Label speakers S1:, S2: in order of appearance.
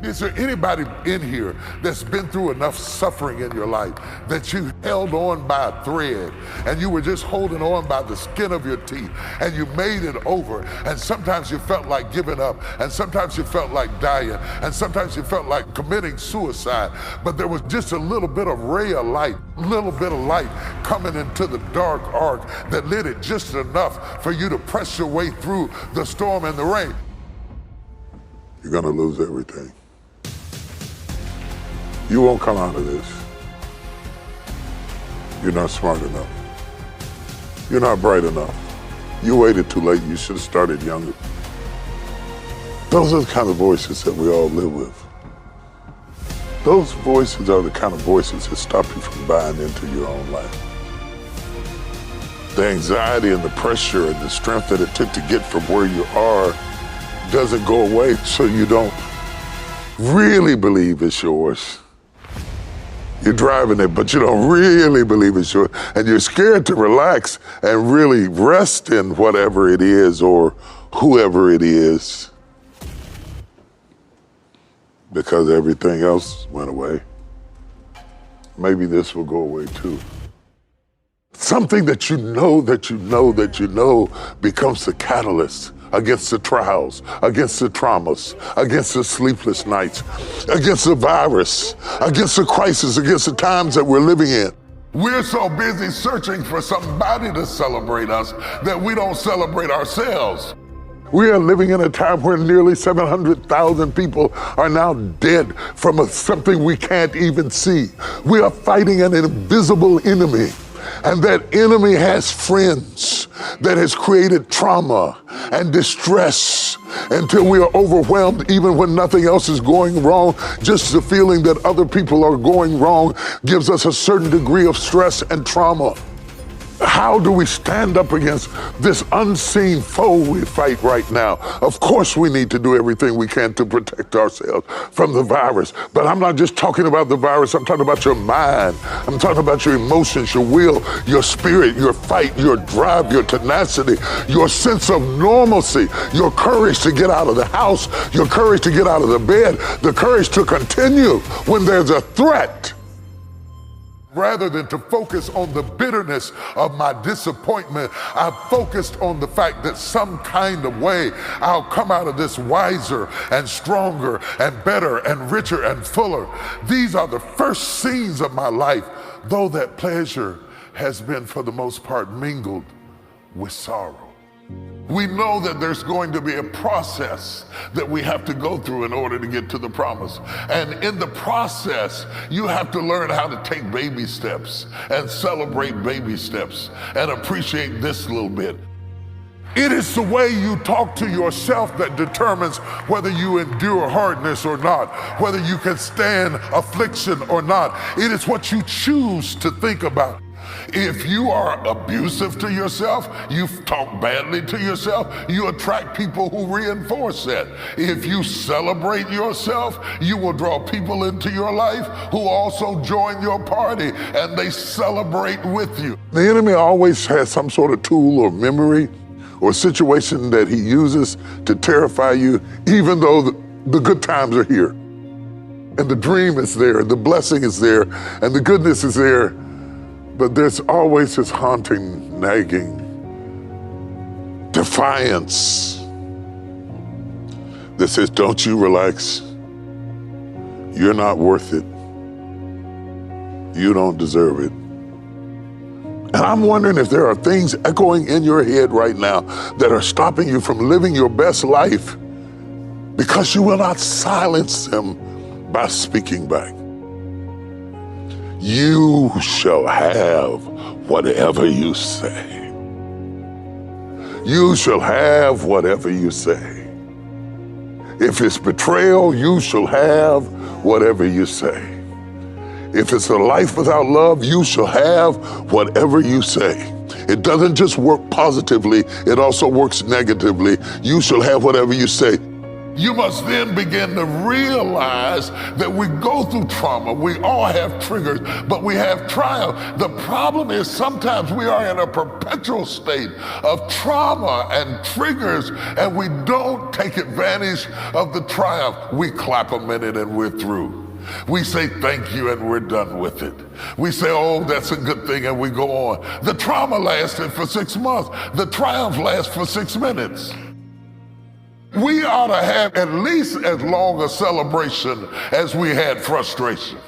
S1: Is there anybody in here that's been through enough suffering in your life that you held on by a thread and you were just holding on by the skin of your teeth and you made it over, and sometimes you felt like giving up, and sometimes you felt like dying, and sometimes you felt like committing suicide, but there was just a little bit of ray of light, little bit of light coming into the dark ark that lit it just enough for you to press your way through the storm and the rain.
S2: You're gonna lose everything. You won't come out of this. You're not smart enough. You're not bright enough. You waited too late. You should have started younger. Those are the kind of voices that we all live with. Those voices are the kind of voices that stop you from buying into your own life. The anxiety and the pressure and the strength that it took to get from where you are doesn't go away, so you don't really believe it's yours. You're driving it, but you don't really believe it's yours. And you're scared to relax and really rest in whatever it is or whoever it is, because everything else went away. Maybe this will go away too. Something that you know becomes the catalyst against the trials, against the traumas, against the sleepless nights, against the virus, against the crisis, against the times that we're living in.
S1: We're so busy searching for somebody to celebrate us that we don't celebrate ourselves.
S2: We are living in a time where nearly 700,000 people are now dead from something we can't even see. We are fighting an invisible enemy. And that enemy has friends that has created trauma and distress until we are overwhelmed even when nothing else is going wrong. Just the feeling that other people are going wrong gives us a certain degree of stress and trauma. How do we stand up against this unseen foe we fight right now? Of course we need to do everything we can to protect ourselves from the virus. But I'm not just talking about the virus, I'm talking about your mind. I'm talking about your emotions, your will, your spirit, your fight, your drive, your tenacity, your sense of normalcy, your courage to get out of the house, your courage to get out of the bed, the courage to continue when there's a threat.
S1: Rather than to focus on the bitterness of my disappointment, I focused on the fact that some kind of way I'll come out of this wiser and stronger and better and richer and fuller. These are the first scenes of my life, though that pleasure has been for the most part mingled with sorrow. We know that there's going to be a process that we have to go through in order to get to the promise. And in the process, you have to learn how to take baby steps and celebrate baby steps and appreciate this little bit. It is the way you talk to yourself that determines whether you endure hardness or not, whether you can stand affliction or not. It is what you choose to think about. If you are abusive to yourself, you talk badly to yourself, you attract people who reinforce that. If you celebrate yourself, you will draw people into your life who also join your party and they celebrate with you.
S2: The enemy always has some sort of tool or memory or situation that he uses to terrify you, even though the good times are here. And the dream is there, and the blessing is there, and the goodness is there. But there's always this haunting, nagging defiance that says, don't you relax. You're not worth it. You don't deserve it. And I'm wondering if there are things echoing in your head right now that are stopping you from living your best life because you will not silence them by speaking back. You shall have whatever you say. You shall have whatever you say. If it's betrayal, you shall have whatever you say. If it's a life without love, you shall have whatever you say. It doesn't just work positively, it also works negatively. You shall have whatever you say.
S1: You must then begin to realize that we go through trauma. We all have triggers, but we have triumph. The problem is sometimes we are in a perpetual state of trauma and triggers, and we don't take advantage of the triumph. We clap a minute and we're through. We say thank you and we're done with it. We say, oh, that's a good thing, and we go on. The trauma lasted for 6 months. The triumph lasts for 6 minutes. We ought to have at least as long a celebration as we had frustration.